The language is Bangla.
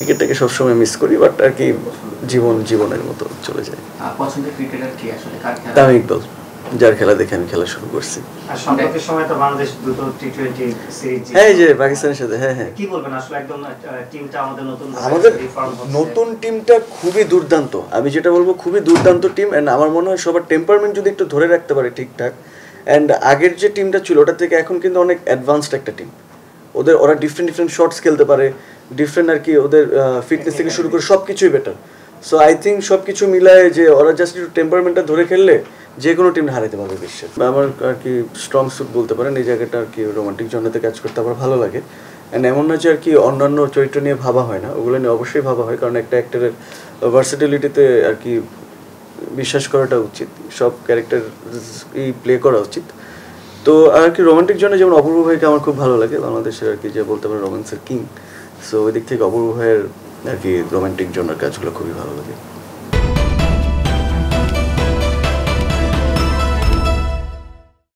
ক্রিকেটটাকে সবসময় মিস করি, বাট আর কি জীবনের মতো চলে যায়। পছন্দের ক্রিকেটার কি আসলে, কার খেলা? তামিম ইকবাল, যার খেলা দেখে আমি খেলা শুরু করছি। আর সম্প্রতি সময় তো বাংলাদেশ দুটো টি20 সিরিজ হ্যাঁ, যে পাকিস্তানের সাথে। হ্যাঁ, কি বলবেন আসলে একদম টিমটা আমাদের নতুন টিমটা খুবই দুর্দান্ত। আমি যেটা বলবো খুবই দুর্দান্ত টিম, অ্যান্ড আমার মনে হয় সবার টেম্পারমেন্ট যদি একটু ধরে রাখতে পারে ঠিকঠাক, অ্যান্ড আগের যে টিমটা ছিল ওটা থেকে এখন কিন্তু অনেক অ্যাডভান্সড একটা টিম। ওরা ডিফারেন্ট শটস খেলতে পারে, ডিফারেন্ট আর কি, ওদের ফিটনেস থেকে শুরু করে সব কিছুই বেটার। সো আই থিঙ্ক সব কিছু মিলায় যে ওরা জাস্ট একটু টেম্পারমেন্টটা ধরে খেললে যে কোনো টিম হারাতে পারবে বিশ্বের। আমার আর কি স্ট্রং সুট বলতে পারেন এই জায়গাটা, আর কি রোমান্টিক জনরাতে কাজ করতে আমার ভালো লাগে। অ্যান্ড এমন না যে আর কি অন্যান্য চরিত্র নিয়ে ভাবা হয় না, ওগুলো নিয়ে অবশ্যই ভাবা হয়, কারণ একটা অ্যাক্টরের ভার্সিটিলিটিতে আর কি বিশ্বাস করাটা উচিত, সব ক্যারেক্টার প্লে করা উচিত। তো আর কি রোমান্টিক জন্য যেমন অপূর্ব ভাইকে আমার খুব ভালো লাগে, বাংলাদেশের আর কি যে বলতে পারে রোম্যান্সের কিং। সো ওই দিক থেকে অপূর্ব ভাইয়ের আর কি রোমান্টিক জনের কাজগুলো খুবই ভালো লাগে।